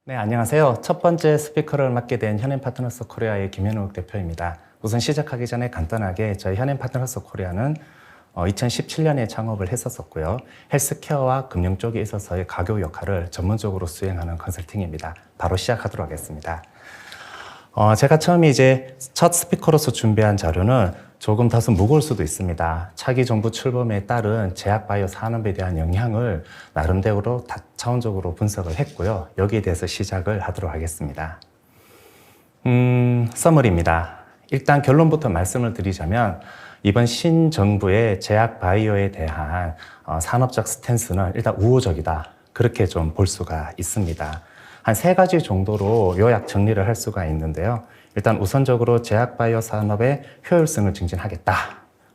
네, 안녕하세요. 첫 번째 스피커를 맡게 된 현앤파트너스 코리아의 김현욱 대표입니다. 우선 시작하기 전에 간단하게 저희 현앤파트너스 코리아는 2017년에 창업을 했었고요. 헬스케어와 금융 쪽에 있어서의 가교 역할을 전문적으로 수행하는 컨설팅입니다. 바로 시작하도록 하겠습니다. 제가 처음에 이제 첫 스피커로서 준비한 자료는 조금 다소 무거울 수도 있습니다. 차기 정부 출범에 따른 제약바이오 산업에 대한 영향을 나름대로 다차원적으로 분석을 했고요. 여기에 대해서 시작을 하도록 하겠습니다. 서머리입니다. 일단 결론부터 말씀을 드리자면 이번 신정부의 제약바이오에 대한 산업적 스탠스는 일단 우호적이다. 그렇게 좀 볼 수가 있습니다. 한 3가지 정도로 요약 정리를 할 수가 있는데요. 일단 우선적으로 제약바이오 산업의 효율성을 증진하겠다.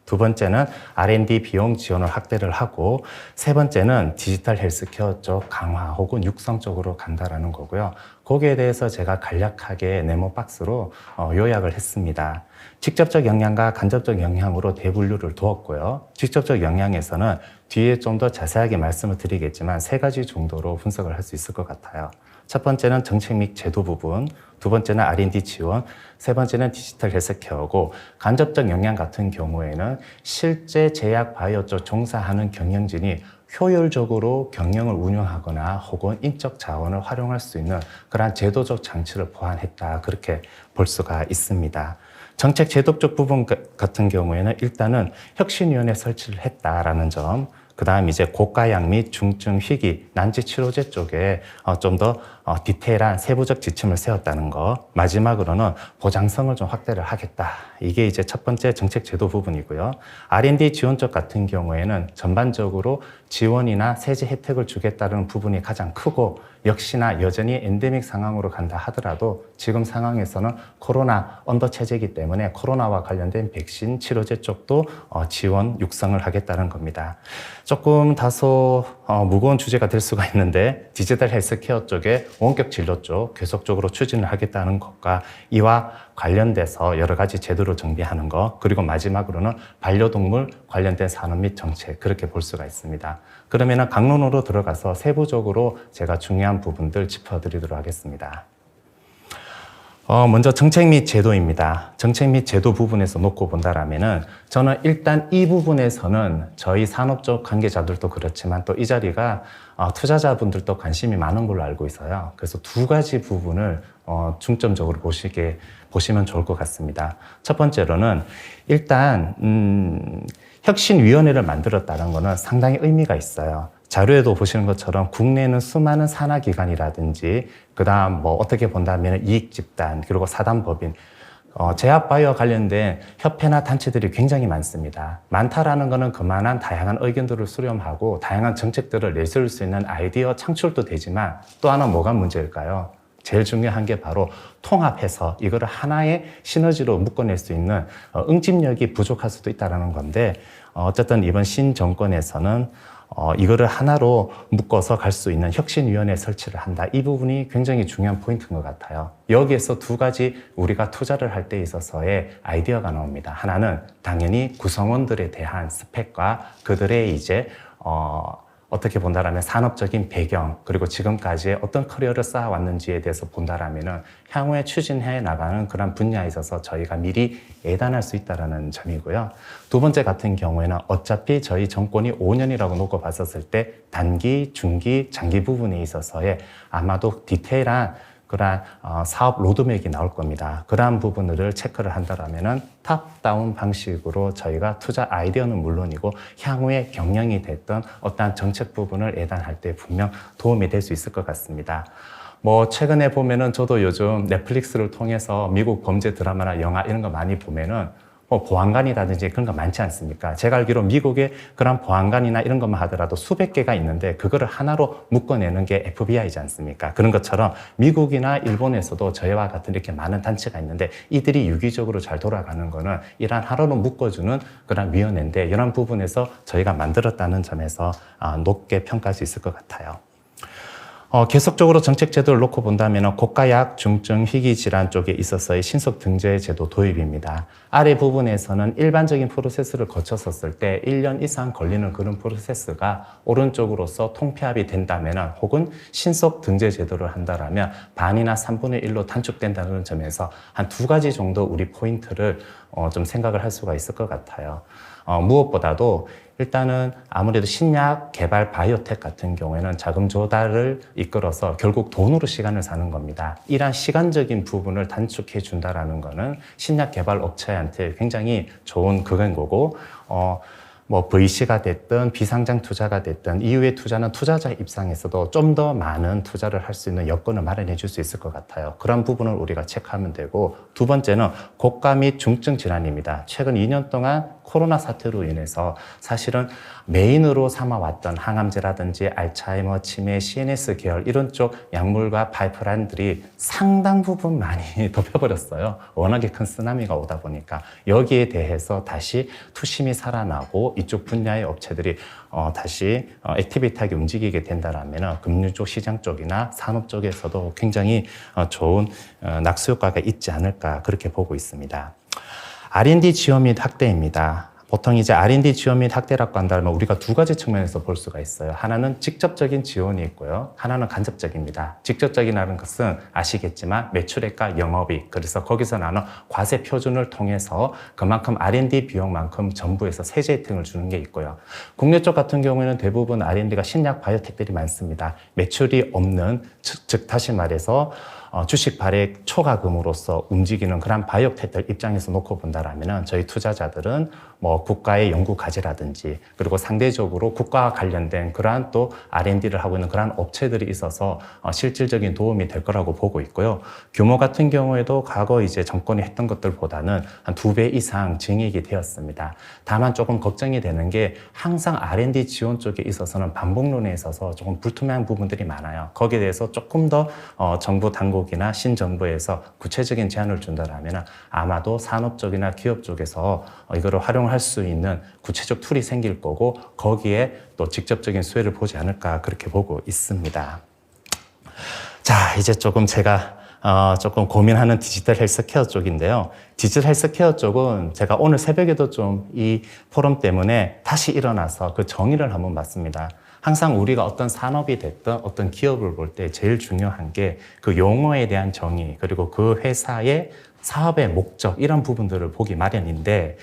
두 번째는 R&D 비용 지원을 확대를 하고, 세 번째는 디지털 헬스케어 쪽 강화 혹은 육성 쪽으로 간다라는 거고요. 거기에 대해서 제가 간략하게 네모 박스로 요약을 했습니다. 직접적 영향과 간접적 영향으로 대분류를 두었고요. 직접적 영향에서는 뒤에 좀 더 자세하게 말씀을 드리겠지만 3가지 정도로 분석을 할 수 있을 것 같아요. 첫 번째는 정책 및 제도 부분, 두 번째는 R&D 지원, 세 번째는 디지털 헬스케어고, 간접적 영향 같은 경우에는 실제 제약 바이오 쪽 종사하는 경영진이 효율적으로 경영을 운영하거나 혹은 인적 자원을 활용할 수 있는 그러한 제도적 장치를 보완했다. 그렇게 볼 수가 있습니다. 정책 제도적 부분 같은 경우에는 일단은 혁신위원회 설치를 했다라는 점, 그 다음 이제 고가약 및 중증 희귀, 난치 치료제 쪽에 좀 더 디테일한 세부적 지침을 세웠다는 거, 마지막으로는 보장성을 좀 확대를 하겠다. 이게 이제 첫 번째 정책 제도 부분이고요. R&D 지원 쪽 같은 경우에는 전반적으로 지원이나 세제 혜택을 주겠다는 부분이 가장 크고, 역시나 여전히 엔데믹 상황으로 간다 하더라도 지금 상황에서는 코로나 언더 체제이기 때문에 코로나와 관련된 백신 치료제 쪽도 지원 육성을 하겠다는 겁니다. 조금 다소 무거운 주제가 될 수가 있는데, 디지털 헬스케어 쪽에 원격 진료 쪽 계속적으로 추진을 하겠다는 것과 이와 관련돼서 여러 가지 제도를 정비하는 것, 그리고 마지막으로는 반려동물 관련된 산업 및 정책, 그렇게 볼 수가 있습니다. 그러면은 강론으로 들어가서 세부적으로 제가 중요한 부분들 짚어드리도록 하겠습니다. 먼저 정책 및 제도입니다. 정책 및 제도 부분에서 놓고 본다라면은 저는 일단 이 부분에서는 저희 산업적 관계자들도 그렇지만 또 이 자리가 투자자분들도 관심이 많은 걸로 알고 있어요. 그래서 2가지 부분을 중점적으로 보시면 좋을 것 같습니다. 첫 번째로는 일단 혁신위원회를 만들었다는 것은 상당히 의미가 있어요. 자료에도 보시는 것처럼 국내에는 수많은 산하기관이라든지 그다음 뭐 어떻게 본다면 이익집단 그리고 사단법인 제약바이오와 관련된 협회나 단체들이 굉장히 많습니다. 많다라는 것은 그만한 다양한 의견들을 수렴하고 다양한 정책들을 내세울 수 있는 아이디어 창출도 되지만 또 하나 뭐가 문제일까요? 제일 중요한 게 바로 통합해서 이거를 하나의 시너지로 묶어낼 수 있는 응집력이 부족할 수도 있다는 건데, 어쨌든 이번 신정권에서는 이거를 하나로 묶어서 갈 수 있는 혁신위원회 설치를 한다. 이 부분이 굉장히 중요한 포인트인 것 같아요. 여기에서 2가지 우리가 투자를 할 때 있어서의 아이디어가 나옵니다. 하나는 당연히 구성원들에 대한 스펙과 그들의 이제 어떻게 본다라면 산업적인 배경, 그리고 지금까지의 어떤 커리어를 쌓아왔는지에 대해서 본다라면은 향후에 추진해 나가는 그런 분야에 있어서 저희가 미리 예단할 수 있다는 점이고요. 두 번째 같은 경우에는 어차피 저희 정권이 5년이라고 놓고 봤었을 때 단기, 중기, 장기 부분에 있어서의 아마도 디테일한 그러한 사업 로드맵이 나올 겁니다. 그러한 부분을 체크를 한다면은 탑다운 방식으로 저희가 투자 아이디어는 물론이고 향후에 경영이 됐던 어떠한 정책 부분을 예단할 때 분명 도움이 될 수 있을 것 같습니다. 뭐 최근에 보면은 저도 요즘 넷플릭스를 통해서 미국 범죄 드라마나 영화 이런 거 많이 보면은 보안관이라든지 그런 거 많지 않습니까? 제가 알기로 미국에 그런 보안관이나 이런 것만 하더라도 수백 개가 있는데 그거를 하나로 묶어내는 게 FBI이지 않습니까? 그런 것처럼 미국이나 일본에서도 저희와 같은 이렇게 많은 단체가 있는데 이들이 유기적으로 잘 돌아가는 거는 이러한 하나로 묶어주는 그런 위원회인데 이런 부분에서 저희가 만들었다는 점에서 높게 평가할 수 있을 것 같아요. 계속적으로 정책 제도를 놓고 본다면 고가약, 중증, 희귀 질환 쪽에 있어서의 신속 등재 제도 도입입니다. 아래 부분에서는 일반적인 프로세스를 거쳤었을 때 1년 이상 걸리는 그런 프로세스가 오른쪽으로서 통폐합이 된다면 혹은 신속 등재 제도를 한다면 반이나 3분의 1로 단축된다는 점에서 한 두 가지 정도 우리 포인트를 좀 생각을 할 수가 있을 것 같아요. 무엇보다도 일단은 아무래도 신약 개발 바이오텍 같은 경우에는 자금 조달을 이끌어서 결국 돈으로 시간을 사는 겁니다. 이러한 시간적인 부분을 단축해 준다라는 거는 신약 개발 업체한테 굉장히 좋은 그건 거고, 뭐 VC가 됐든 비상장 투자가 됐든 이후의 투자는 투자자 입장에서도 좀 더 많은 투자를 할 수 있는 여건을 마련해 줄 수 있을 것 같아요. 그런 부분을 우리가 체크하면 되고, 두 번째는 고가 및 중증 질환입니다. 최근 2년 동안 코로나 사태로 인해서 사실은 메인으로 삼아왔던 항암제라든지 알츠하이머, 치매, CNS 계열 이런 쪽 약물과 파이프라인들이 상당 부분 많이 덮여버렸어요. 워낙에 큰 쓰나미가 오다 보니까 여기에 대해서 다시 투심이 살아나고 이쪽 분야의 업체들이 다시 액티비티하게 움직이게 된다면 금융 쪽, 시장 쪽이나 산업 쪽에서도 굉장히 좋은 낙수 효과가 있지 않을까 그렇게 보고 있습니다. R&D 지원 및 확대입니다. 보통 이제 R&D 지원 및 확대라고 한다면 우리가 두 가지 측면에서 볼 수가 있어요. 하나는 직접적인 지원이 있고요. 하나는 간접적입니다. 직접적이라는 것은 아시겠지만 매출액과 영업이익, 그래서 거기서 나는 과세 표준을 통해서 그만큼 R&D 비용만큼 정부에서 세제 혜택을 주는 게 있고요. 국내 쪽 같은 경우에는 대부분 R&D가 신약 바이오텍들이 많습니다. 매출이 없는, 즉 다시 말해서 주식 발행 초과금으로서 움직이는 그런 바이오텍들 입장에서 놓고 본다라면 저희 투자자들은 뭐 국가의 연구 과제라든지 그리고 상대적으로 국가와 관련된 그러한 또 R&D를 하고 있는 그러한 업체들이 있어서 실질적인 도움이 될 거라고 보고 있고요. 규모 같은 경우에도 과거 이제 정권이 했던 것들보다는 한 2배 이상 증액이 되었습니다. 다만 조금 걱정이 되는 게 항상 R&D 지원 쪽에 있어서는 반복론에 있어서 조금 불투명한 부분들이 많아요. 거기에 대해서 조금 더 정부 당국이나 신정부에서 구체적인 제안을 준다면 아마도 산업 쪽이나 기업 쪽에서 이거를 활용할 수 있는 구체적 툴이 생길 거고 거기에 또 직접적인 수혜를 보지 않을까 그렇게 보고 있습니다. 자, 이제 조금 제가 조금 고민하는 디지털 헬스케어 쪽인데요. 디지털 헬스케어 쪽은 제가 오늘 새벽에도 좀 이 포럼 때문에 다시 일어나서 그 정의를 한번 봤습니다. 항상 우리가 어떤 산업이 됐든 어떤 기업을 볼 때 제일 중요한 게 그 용어에 대한 정의, 그리고 그 회사의 사업의 목적, 이런 부분들을 보기 마련인데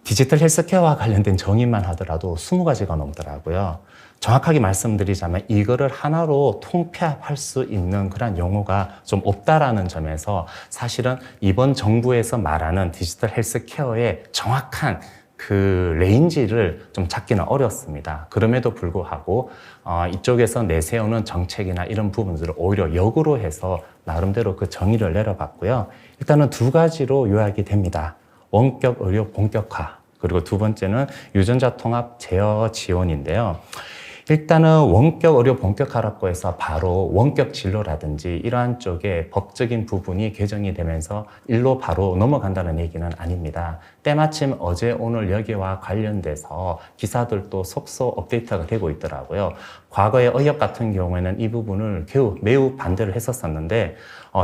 디지털 헬스케어와 관련된 정의만 하더라도 20가지가 넘더라고요. 정확하게 말씀드리자면 이거를 하나로 통폐합할 수 있는 그런 용어가 좀 없다라는 점에서 사실은 이번 정부에서 말하는 디지털 헬스케어의 정확한 그 레인지를 좀 찾기는 어렵습니다. 그럼에도 불구하고 이쪽에서 내세우는 정책이나 이런 부분들을 오히려 역으로 해서 나름대로 그 정의를 내려봤고요. 일단은 두 가지로 요약이 됩니다. 원격 의료 본격화, 그리고 두 번째는 유전자 통합 제어 지원인데요. 일단은 원격 의료 본격화라고 해서 바로 원격 진료라든지 이러한 쪽에 법적인 부분이 개정이 되면서 일로 바로 넘어간다는 얘기는 아닙니다. 때마침 어제 오늘 여기와 관련돼서 기사들도 속속 업데이트가 되고 있더라고요. 과거의 의협 같은 경우에는 이 부분을 매우 반대를 했었었는데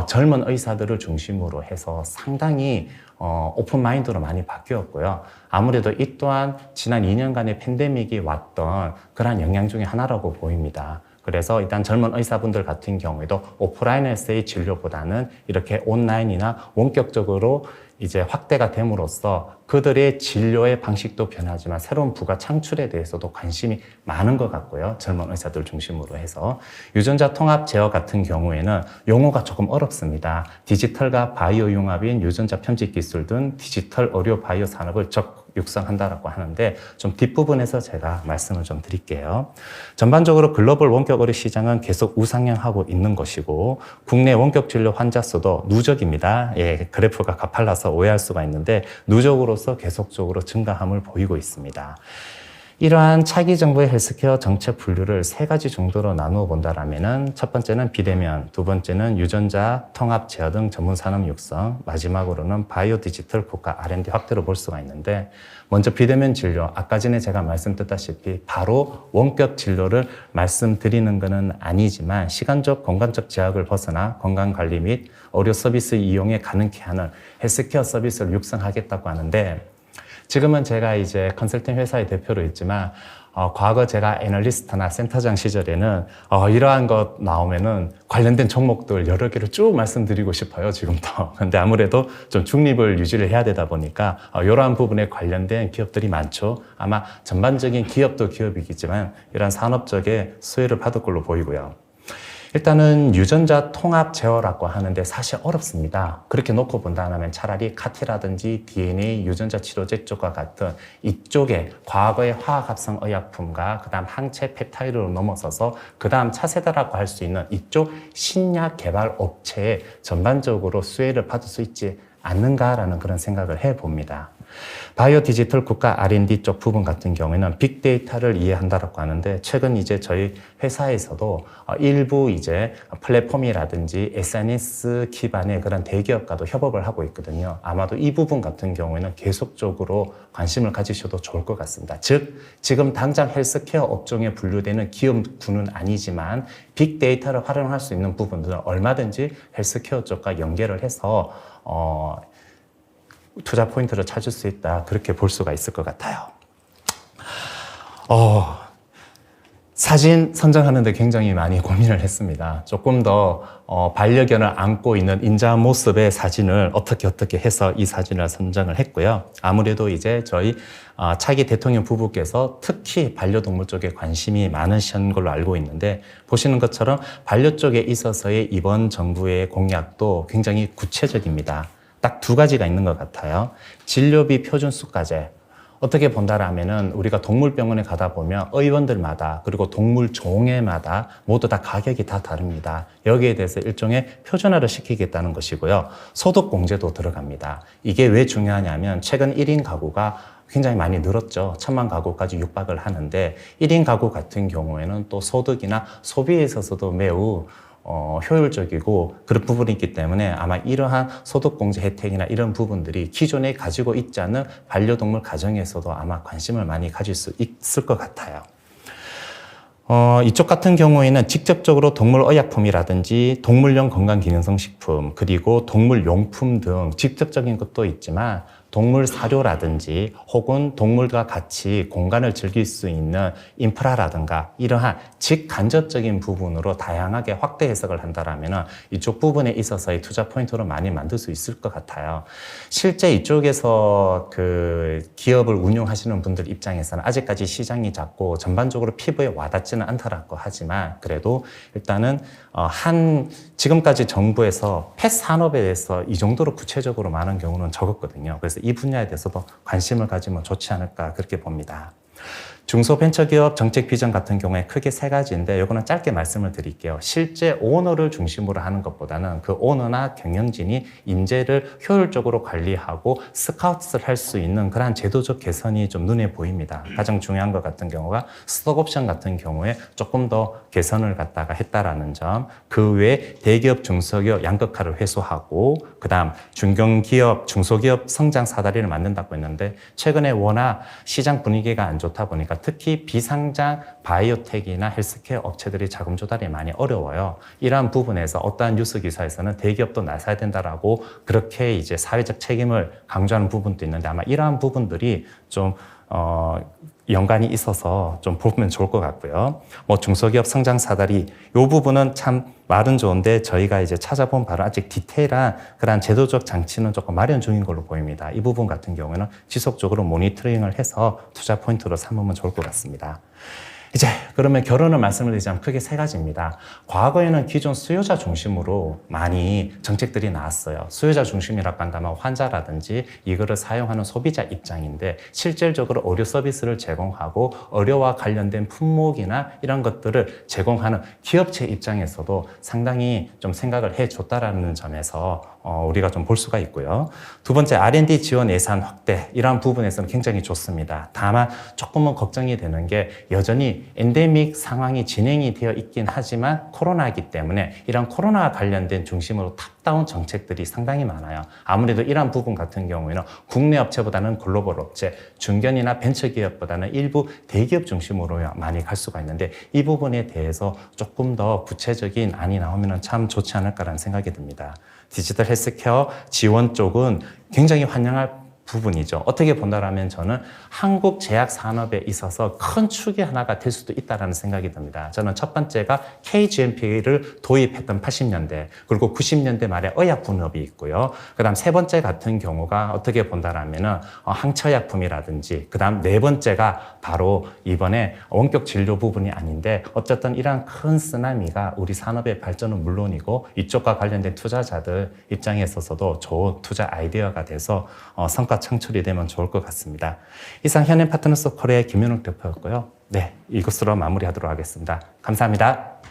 젊은 의사들을 중심으로 해서 상당히 오픈마인드로 많이 바뀌었고요. 아무래도 이 또한 지난 2년간의 팬데믹이 왔던 그러한 영향 중에 하나라고 보입니다. 그래서 일단 젊은 의사분들 같은 경우에도 오프라인에서의 진료보다는 이렇게 온라인이나 원격적으로 이제 확대가 됨으로써 그들의 진료의 방식도 변하지만 새로운 부가 창출에 대해서도 관심이 많은 것 같고요. 젊은 의사들 중심으로 해서. 유전자 통합 제어 같은 경우에는 용어가 조금 어렵습니다. 디지털과 바이오 융합인 유전자 편집 기술 등 디지털 의료 바이오 산업을 육성한다라고 하는데 좀 뒷부분에서 제가 말씀을 좀 드릴게요. 전반적으로 글로벌 원격 의료 시장은 계속 우상향하고 있는 것이고 국내 원격 진료 환자 수도 누적입니다. 예, 그래프가 가팔라서 오해할 수가 있는데 누적으로서 계속적으로 증가함을 보이고 있습니다. 이러한 차기 정부의 헬스케어 정책 분류를 세 가지 정도로 나누어 본다라면은 첫 번째는 비대면, 두 번째는 유전자, 통합, 제어 등 전문 산업 육성, 마지막으로는 바이오 디지털 국가 R&D 확대로 볼 수가 있는데, 먼저 비대면 진료, 아까 전에 제가 말씀드렸다시피 바로 원격 진료를 말씀드리는 것은 아니지만 시간적, 공간적 제약을 벗어나 건강관리 및 의료 서비스 이용에 가능케 하는 헬스케어 서비스를 육성하겠다고 하는데, 지금은 제가 이제 컨설팅 회사의 대표로 있지만 과거 제가 애널리스트나 센터장 시절에는 이러한 것 나오면은 관련된 종목들 여러 개를 쭉 말씀드리고 싶어요, 지금도. 근데 아무래도 좀 중립을 유지를 해야 되다 보니까 이러한 부분에 관련된 기업들이 많죠. 아마 전반적인 기업도 기업이겠지만 이러한 산업적인 수혜를 받을 걸로 보이고요. 일단은 유전자 통합 제어라고 하는데 사실 어렵습니다. 그렇게 놓고 본다면 차라리 카티라든지 DNA 유전자 치료제 쪽과 같은 이쪽에 과거의 화학합성 의약품과 그 다음 항체 펩타이드로 넘어서서 그 다음 차세대라고 할 수 있는 이쪽 신약 개발 업체에 전반적으로 수혜를 받을 수 있지 않는가라는 그런 생각을 해봅니다. 바이오 디지털 국가 R&D 쪽 부분 같은 경우에는 빅데이터를 이해한다라고 하는데, 최근 이제 저희 회사에서도 일부 이제 플랫폼이라든지 SNS 기반의 그런 대기업과도 협업을 하고 있거든요. 아마도 이 부분 같은 경우에는 계속적으로 관심을 가지셔도 좋을 것 같습니다. 즉, 지금 당장 헬스케어 업종에 분류되는 기업군은 아니지만 빅데이터를 활용할 수 있는 부분들은 얼마든지 헬스케어 쪽과 연계를 해서 투자 포인트를 찾을 수 있다, 그렇게 볼 수가 있을 것 같아요. 사진 선정하는데 굉장히 많이 고민을 했습니다. 조금 더 반려견을 안고 있는 인자한 모습의 사진을 어떻게 해서 이 사진을 선정을 했고요. 아무래도 이제 저희 차기 대통령 부부께서 특히 반려동물 쪽에 관심이 많으신 걸로 알고 있는데, 보시는 것처럼 반려 쪽에 있어서의 이번 정부의 공약도 굉장히 구체적입니다. 딱 두 가지가 있는 것 같아요. 진료비 표준 수가제. 어떻게 본다라면은 우리가 동물병원에 가다 보면 의원들마다 그리고 동물 종에마다 모두 다 가격이 다 다릅니다. 여기에 대해서 일종의 표준화를 시키겠다는 것이고요. 소득공제도 들어갑니다. 이게 왜 중요하냐면 최근 1인 가구가 굉장히 많이 늘었죠. 1000만 가구까지 육박을 하는데 1인 가구 같은 경우에는 또 소득이나 소비에 있어서도 매우 효율적이고 그런 부분이 있기 때문에 아마 이러한 소득공제 혜택이나 이런 부분들이 기존에 가지고 있지 않은 반려동물 가정에서도 아마 관심을 많이 가질 수 있을 것 같아요. 이쪽 같은 경우에는 직접적으로 동물의약품이라든지 동물용 건강기능성 식품, 그리고 동물용품 등 직접적인 것도 있지만 동물 사료라든지 혹은 동물과 같이 공간을 즐길 수 있는 인프라라든가 이러한 직간접적인 부분으로 다양하게 확대 해석을 한다면 이쪽 부분에 있어서의 투자 포인트로 많이 만들 수 있을 것 같아요. 실제 이쪽에서 그 기업을 운영하시는 분들 입장에서는 아직까지 시장이 작고 전반적으로 피부에 와닿지는 않더라고 하지만, 그래도 일단은 지금까지 정부에서 펫 산업에 대해서 이 정도로 구체적으로 많은 경우는 적었거든요. 그래서 이 분야에 대해서도 관심을 가지면 좋지 않을까, 그렇게 봅니다. 중소벤처기업 정책 비전 같은 경우에 크게 세 가지인데 이거는 짧게 말씀을 드릴게요. 실제 오너를 중심으로 하는 것보다는 그 오너나 경영진이 인재를 효율적으로 관리하고 스카우트를 할 수 있는 그런 제도적 개선이 좀 눈에 보입니다. 가장 중요한 것 같은 경우가 스톡옵션 같은 경우에 조금 더 개선을 갖다가 했다라는 점, 그 외에 대기업, 중소기업 양극화를 해소하고 그 다음 중견기업, 중소기업 성장 사다리를 만든다고 했는데, 최근에 워낙 시장 분위기가 안 좋다 보니까 특히 비상장 바이오텍이나 헬스케어 업체들이 자금 조달이 많이 어려워요. 이러한 부분에서 어떠한 뉴스 기사에서는 대기업도 나서야 된다라고 그렇게 이제 사회적 책임을 강조하는 부분도 있는데, 아마 이러한 부분들이 좀 연관이 있어서 좀 보면 좋을 것 같고요. 중소기업 성장 사다리, 이 부분은 참 말은 좋은데 저희가 이제 찾아본 바로 아직 디테일한 그런 제도적 장치는 조금 마련 중인 걸로 보입니다. 이 부분 같은 경우에는 지속적으로 모니터링을 해서 투자 포인트로 삼으면 좋을 것 같습니다. 이제 그러면 결론을 말씀을 드리자면 크게 세 가지입니다. 과거에는 기존 수요자 중심으로 많이 정책들이 나왔어요. 수요자 중심이라고 한다면 환자라든지 이거를 사용하는 소비자 입장인데 실질적으로 의료 서비스를 제공하고 의료와 관련된 품목이나 이런 것들을 제공하는 기업체 입장에서도 상당히 좀 생각을 해줬다라는 점에서 우리가 좀 볼 수가 있고요. 두 번째, R&D 지원 예산 확대 이러한 부분에서는 굉장히 좋습니다. 다만 조금은 걱정이 되는 게 여전히 엔데믹 상황이 진행이 되어 있긴 하지만 코로나이기 때문에 이런 코로나와 관련된 중심으로 탑다운 정책들이 상당히 많아요. 아무래도 이러한 부분 같은 경우에는 국내 업체보다는 글로벌 업체, 중견이나 벤처기업보다는 일부 대기업 중심으로 많이 갈 수가 있는데 이 부분에 대해서 조금 더 구체적인 안이 나오면 참 좋지 않을까라는 생각이 듭니다. 디지털 헬스케어 지원 쪽은 굉장히 환영할 부분이죠. 어떻게 본다라면 저는 한국 제약 산업에 있어서 큰 축이 하나가 될 수도 있다라는 생각이 듭니다. 저는 첫 번째가 KGMP를 도입했던 80년대, 그리고 90년대 말에 의약 분업이 있고요. 그다음 세 번째 같은 경우가 어떻게 본다라면은 항처약품이라든지, 그다음 네 번째가 바로 이번에 원격 진료 부분이 아닌데 어쨌든 이러한 큰 쓰나미가 우리 산업의 발전은 물론이고 이쪽과 관련된 투자자들 입장에 있어서도 좋은 투자 아이디어가 돼서 성과 창출이 되면 좋을 것 같습니다. 이상 현행 파트너스 코리아의 김윤욱 대표였고요. 네, 이것으로 마무리하도록 하겠습니다. 감사합니다.